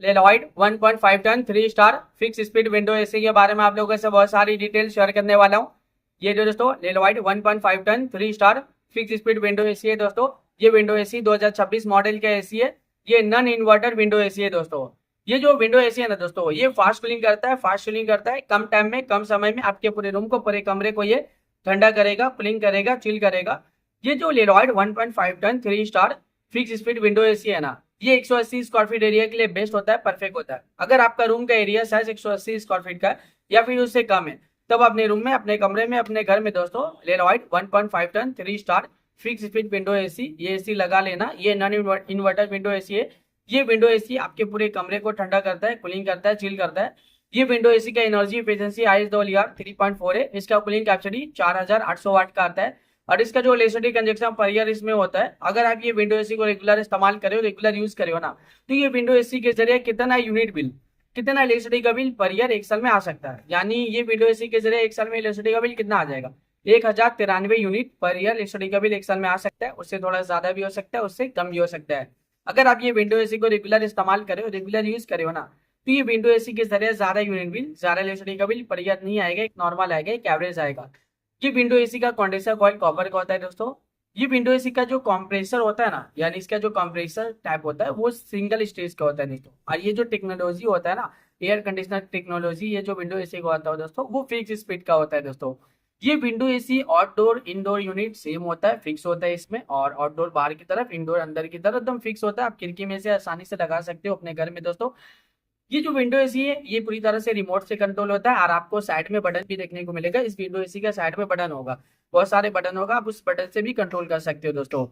लेलॉयड 1.5 ton 3 star fix speed window AC के बारे में आप लोगों से बहुत सारी डिटेल शेयर करने वाला हूँ। ये जो दोस्तों Lloyd 1.5 ton 3 star fix speed window AC है दोस्तों। ये विंडो एसी 2026 मॉडल का एसी है। ये नॉन इन्वर्टर विंडो एसी है दोस्तों। ये जो विंडो एसी है ना दोस्तों, ये फास्ट कूलिंग करता है, फास्ट कूलिंग करता है। कम टाइम में कम समय में आपके पूरे रूम को, पूरे कमरे को ये ठंडा करेगा, कूलिंग करेगा, चिल करेगा। ये जो Lloyd 1.5 ton 3 star fix speed window AC है ना, ये 180 स्क्वायर फीट एरिया के लिए बेस्ट होता है, परफेक्ट होता है। अगर आपका रूम का एरिया साइज 180 स्क्वायर फीट का है या फिर उससे कम है, तब अपने रूम में, अपने कमरे में, अपने घर में दोस्तों Lloyd 1.5 ton 3 star fix speed window AC, ये एसी लगा लेना। ये नॉन इन्वर्टर विंडो एसी है। ये विंडो एसी आपके पूरे कमरे को ठंडा करता है, कूलिंग करता है, चिल करता है। ये विंडो एसी का एनर्जी एफिशिएंसी ISWR 3.4 है। इसका कूलिंग कैपेसिटी 4800 वाट का आता है। और इसका जो इलेक्ट्रिसिटी कंजप्शन पर ईयर इसमें होता है, अगर आप ये विंडो एसी को रेगुलर इस्तेमाल करें, रेगुलर यूज करें ना, तो ये विंडो एसी के जरिए कितना यूनिट बिल, कितना इलेक्ट्रिसिटी का बिल पर ईयर एक साल में आ सकता है। यानी ये विंडो एसी के जरिए एक साल में इलेक्ट्रिसिटी का बिल कितना आ जाएगा, 1093 यूनिट पर ईयर इलेक्ट्रिसिटी का बिल एक साल में आ सकता है। उससे थोड़ा ज्यादा भी हो सकता है, उससे कम भी हो सकता है। अगर आप ये विंडो एसी को रेगुलर इस्तेमाल करें, रेगुलर यूज करें ना, तो ये विंडो एसी के जरिए ज्यादा यूनिट बिल, ज्यादा इलेक्ट्रिसिटी का बिल पर ईयर नहीं आएगा, एक नॉर्मल आएगा, एक एवरेज आएगा। ये विंडो एसी का कंडेंसर कॉइल कॉपर का होता है दोस्तों। ये विंडो एसी का जो कंप्रेसर होता है ना, यानी इसका जो कंप्रेसर टाइप होता है, वो सिंगल स्टेज का होता है दोस्तों। और ये जो टेक्नोलॉजी होता है ना, एयर कंडीशनर टेक्नोलॉजी, ये जो विंडो एसी का होता है दोस्तों, वो फिक्स स्पीड का होता है दोस्तों। ये window AC outdoor indoor unit same होता है, फिक्स होता है इसमें। और आउटडोर बाहर की तरफ, इंडोर अंदर की तरफ, एकदम फिक्स होता है। आप खिड़की में से आसानी से लगा सकते हो अपने घर में दोस्तों। ये जो विंडो एसी है, ये पूरी तरह से रिमोट से कंट्रोल होता है। और आपको साइड में बटन भी देखने को मिलेगा। इस विंडो एसी का साइड में बटन होगा, बहुत सारे बटन होगा, आप उस बटन से भी कंट्रोल कर सकते हो दोस्तों।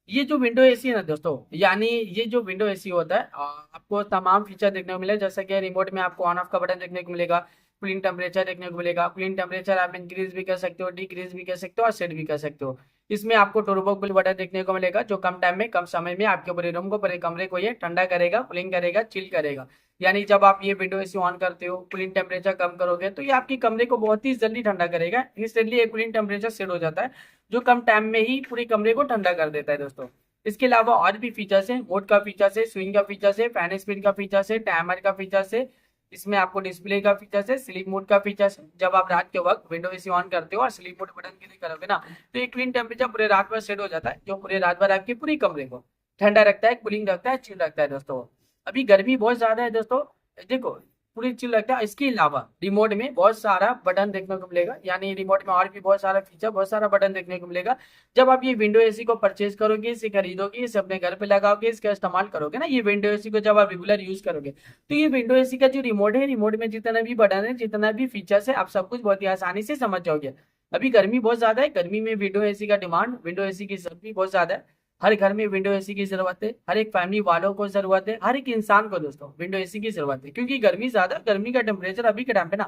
ये जो विंडो एसी है ना दोस्तों, यानी ये जो विंडो एसी होता है, आपको तमाम फीचर देखने को मिलेगा। जैसे कि रिमोट में आपको ऑन ऑफ का बटन देखने को मिलेगा, कूलिंग टेम्परेचर देखने को मिलेगा। कूलिंग टेम्परेचर आप इंक्रीज भी कर सकते हो, डिक्रीज भी कर सकते हो और सेट भी कर सकते हो। इसमें आपको टर्बो कूल बटन देखने को मिलेगा, जो कम टाइम में, कम समय में आपके पूरे रूम को, पूरे कमरे को ये ठंडा करेगा, कूलिंग करेगा, चिल करेगा। यानी जब आप ये विंडो एसी ऑन करते हो, कूलिंग टेम्परेचर कम करोगे, तो ये आपके कमरे को बहुत ही जल्दी ठंडा करेगा। इंस्टेंटली ये कूलिंग टेम्परेचर सेट हो जाता है, जो कम टाइम में ही पूरे कमरे को ठंडा कर देता है दोस्तों। इसके अलावा और भी फीचर्स है, मोड का फीचर्स है, स्विंग का फीचर्स है, फैन स्पीड का फीचर्स है, टाइमर का फीचर्स है। इसमें आपको डिस्प्ले का फीचर्स है, स्लीप मोड का फीचर्स है। जब आप रात के वक्त विंडो एसी ऑन करते हो और स्लीप मोड बटन क्लिक करोगे ना, तो एक क्लीन टेम्परेचर पूरे रात भर सेट हो जाता है, जो पूरे रात भर आपके पूरी कमरे को ठंडा रखता है, कूलिंग रखता है, चिल रखता है दोस्तों। अभी गर्मी बहुत ज्यादा है दोस्तों, देखो पूरी चिल रखता है। इसके अलावा रिमोट में बहुत सारा बटन देखने को मिलेगा, यानी रिमोट में और भी बहुत सारा फीचर, बहुत सारा बटन देखने को मिलेगा। जब आप ये विंडो एसी को परचेज करोगे, इसे खरीदोगे, इसे अपने घर पे लगाओगे, इसका इस्तेमाल करोगे ना, ये विंडो एसी को जब आप रेगुलर यूज करोगे, तो ये विंडो एसी का जो रिमोट है, रिमोट में जितना भी बटन है, जितना भी फीचर्स है, आप सब कुछ बहुत ही आसानी से समझ जाओगे। अभी गर्मी बहुत ज्यादा है, गर्मी में विंडो एसी का डिमांड, विंडो एसी की जरूरत भी बहुत ज्यादा है। हर घर में विंडो एसी की जरूरत है, हर एक फैमिली वालों को जरूरत है, हर एक इंसान को दोस्तों विंडो एसी की जरूरत है। क्योंकि गर्मी ज्यादा, गर्मी का टेम्परेचर अभी के टाइम पे ना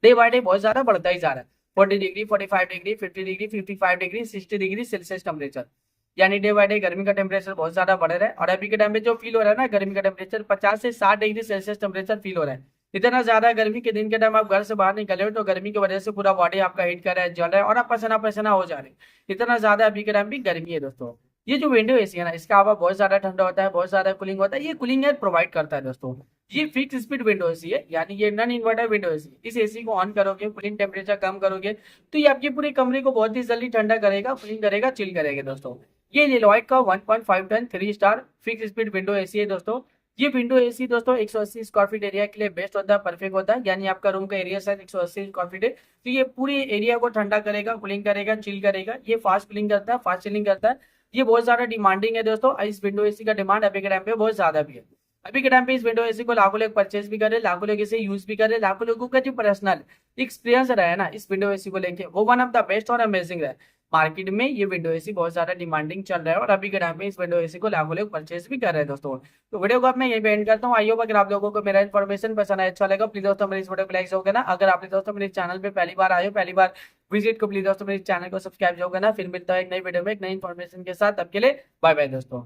डे बाय डे बहुत ज्यादा बढ़ता ही जा रहा है। 40 degree, 45 degree, 50 degree, 55 degree, 60 degree Celsius temperature, यानी डे बाय डे गर्मी का टेम्परेचर बहुत ज्यादा बढ़ रहा है। और अभी के टाइम पे जो फील हो रहा है ना, गर्मी का टेम्परेचर 50 से 60 डिग्री सेल्सियस टेम्परेचर फील हो रहा है। इतना ज्यादा गर्मी के दिन के टाइम आप घर से बाहर निकले हो, तो गर्मी की वजह से पूरा बॉडी आपका हीट कर रहा है, जल रहा है, और आप पसीना पसीना हो जा रहे हैं। इतना ज्यादा अभी के टाइम पे गर्मी है दोस्तों। ये जो विंडो एसी है ना, इसका हवा बहुत ज्यादा ठंडा होता है, बहुत ज्यादा कूलिंग होता है। ये कूलिंग एयर प्रोवाइड करता है दोस्तों। ये फिक्स स्पीड विंडो एसी है, यानी ये नॉन इन्वर्टर विंडो एसी। इस एसी को ऑन करोगे, कूलिंग टेम्परेचर कम करोगे, तो ये आपके पूरे कमरे को बहुत ही जल्दी ठंडा करेगा, कूलिंग करेगा, चिल करेगा दोस्तों। ये लेलॉयड का 1.5 ton 3 star fix speed window AC है दोस्तों। ये विंडो एसी दोस्तों 180 स्क्वायर फीट एरिया के लिए बेस्ट होता है, परफेक्ट होता है। यानी आपका रूम का एरिया साइज 180 स्क्वायर फीट है, तो ये पूरे एरिया को ठंडा करेगा, कूलिंग करेगा, चिल करेगा। ये फास्ट कूलिंग करता है, फास्ट चिलिंग करता है। ये बहुत ज्यादा डिमांडिंग है दोस्तों। इस विंडो एसी का डिमांड अभी के टाइम पे बहुत ज्यादा भी है। अभी के टाइम पे इस विंडो एसी को लाखों लोग परचेज भी कर रहे हैं, लाखों लोग इसे यूज भी कर रहे हैं। लाखों लोगों का जो पर्सनल एक्सपीरियंस रहा है ना इस विंडो एसी को लेके, वो वन ऑफ द बेस्ट और अमेजिंग है। मार्केट में ये विंडो एसी बहुत ज्यादा डिमांडिंग चल रहा है, और अभी के टाइम पे इस विंडो एसी को लाखों लोग परचेज भी कर रहे हैं दोस्तों। तो वीडियो को अब मैं यही पे एंड करता हूँ। आई होप अगर आप लोगों को मेरा इन्फॉर्मेशन पसंद आया, अच्छा लगा, प्लीज दोस्तों मेरे इस वीडियो को लाइक होगा ना। अगर आपने दोस्तों मेरे चैनल पे पहली बार आए हो, पहली बार विजिट को, प्लीज दोस्तों मेरे चैनल को सब्सक्राइब होगा ना। फिर मिलता है एक नई वीडियो में एक नई इन्फॉर्मेशन के साथ। तब के लिए बाय बाय दोस्तों।